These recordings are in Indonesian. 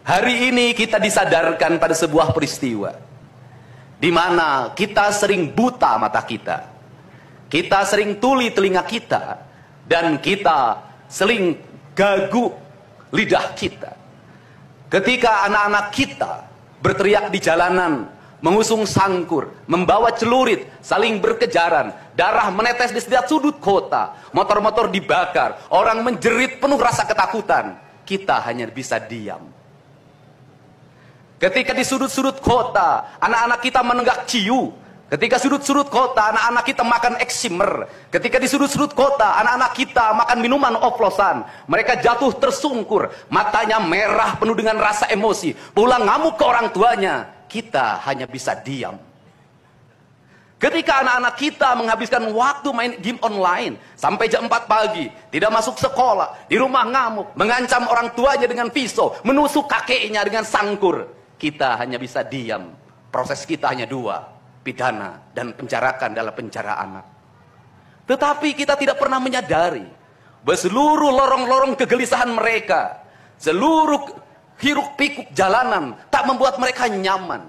Hari ini kita disadarkan pada sebuah peristiwa di mana kita sering buta mata kita, kita sering tuli telinga kita, dan kita sering gagu lidah kita. Ketika anak-anak kita berteriak di jalanan, mengusung sangkur, membawa celurit, saling berkejaran, darah menetes di setiap sudut kota, motor-motor dibakar, orang menjerit penuh rasa ketakutan, kita hanya bisa diam. Ketika di sudut-sudut kota, anak-anak kita menenggak ciu. Ketika sudut-sudut kota, anak-anak kita makan eksimer. Ketika di sudut-sudut kota, anak-anak kita makan minuman oplosan. Mereka jatuh tersungkur, matanya merah penuh dengan rasa emosi. Pulang ngamuk ke orang tuanya, kita hanya bisa diam. Ketika anak-anak kita menghabiskan waktu main game online sampai jam 4 pagi, tidak masuk sekolah, di rumah ngamuk, mengancam orang tuanya dengan pisau, menusuk kakeknya dengan sangkur, kita hanya bisa diam. Proses kita hanya dua, pidana dan penjarakan dalam penjara anak. Tetapi kita tidak pernah menyadari bahwa seluruh lorong-lorong kegelisahan mereka, seluruh hiruk pikuk jalanan tak membuat mereka nyaman.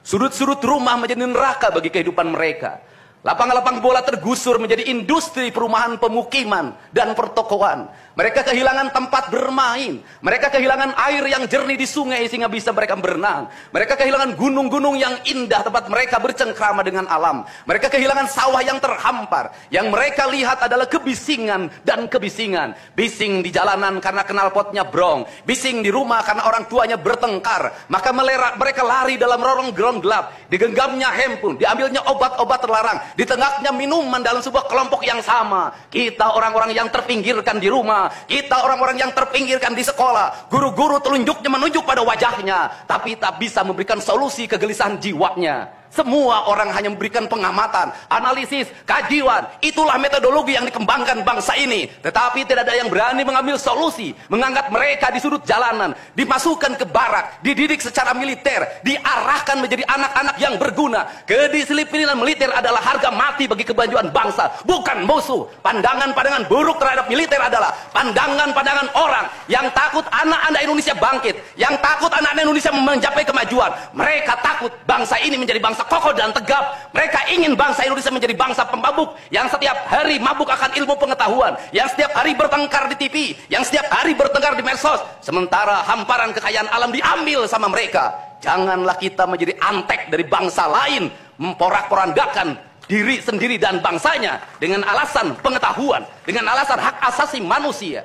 Sudut-sudut rumah menjadi neraka bagi kehidupan mereka. Lapang-lapang bola tergusur menjadi industri perumahan, pemukiman, dan pertokoan. Mereka kehilangan tempat bermain. Mereka kehilangan air yang jernih di sungai sehingga bisa mereka berenang. Mereka kehilangan gunung-gunung yang indah tempat mereka bercengkrama dengan alam. Mereka kehilangan sawah yang terhampar. Yang mereka lihat adalah kebisingan dan kebisingan. Bising di jalanan karena knalpotnya brong. Bising di rumah karena orang tuanya bertengkar. Maka mereka lari dalam lorong-lorong gelap. Digenggamnya handphone, diambilnya obat-obat terlarang. Ditengahnya minuman dalam sebuah kelompok yang sama. Kita orang-orang yang terpinggirkan di rumah, kita orang-orang yang terpinggirkan di sekolah. Guru-guru telunjuknya menunjuk pada wajahnya, tapi tak bisa memberikan solusi kegelisahan jiwanya. Semua orang hanya memberikan pengamatan, analisis, kajian. Itulah metodologi yang dikembangkan bangsa ini. Tetapi tidak ada yang berani mengambil solusi, mengangkat mereka di sudut jalanan, dimasukkan ke barak, dididik secara militer, diarahkan menjadi anak-anak yang berguna. Kedisiplinan militer adalah harga mati bagi kemajuan bangsa, bukan musuh. Pandangan-pandangan buruk terhadap militer adalah pandangan-pandangan orang yang takut anak-anak Indonesia bangkit, yang takut anak-anak Indonesia mencapai kemajuan. Mereka takut bangsa ini menjadi bangsa kokoh dan tegap. Mereka ingin bangsa Indonesia menjadi bangsa pemabuk yang setiap hari mabuk akan ilmu pengetahuan, yang setiap hari bertengkar di TV, yang setiap hari bertengkar di medsos, sementara hamparan kekayaan alam diambil sama mereka. Janganlah kita menjadi antek dari bangsa lain, memporak-porandakan diri sendiri dan bangsanya dengan alasan pengetahuan, dengan alasan hak asasi manusia.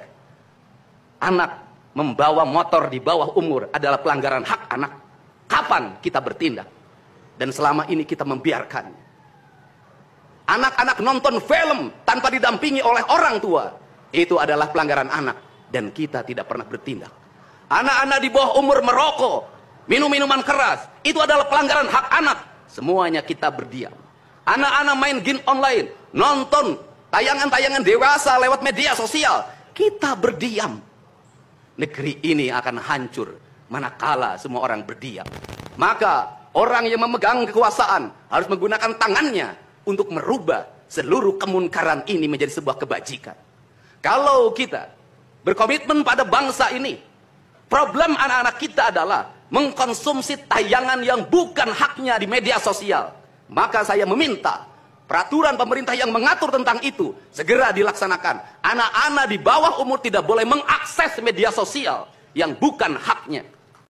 Anak membawa motor di bawah umur adalah pelanggaran hak anak. Kapan kita bertindak? Dan selama ini kita membiarkan anak-anak nonton film tanpa didampingi oleh orang tua. Itu adalah pelanggaran anak, dan kita tidak pernah bertindak. Anak-anak di bawah umur merokok, minum minuman keras, itu adalah pelanggaran hak anak. Semuanya kita berdiam. Anak-anak main game online, nonton tayangan-tayangan dewasa lewat media sosial, kita berdiam. Negeri ini akan hancur manakala semua orang berdiam. Maka orang yang memegang kekuasaan harus menggunakan tangannya untuk merubah seluruh kemunkaran ini menjadi sebuah kebajikan. Kalau kita berkomitmen pada bangsa ini, problem anak-anak kita adalah mengkonsumsi tayangan yang bukan haknya di media sosial. Maka saya meminta peraturan pemerintah yang mengatur tentang itu segera dilaksanakan. Anak-anak di bawah umur tidak boleh mengakses media sosial yang bukan haknya.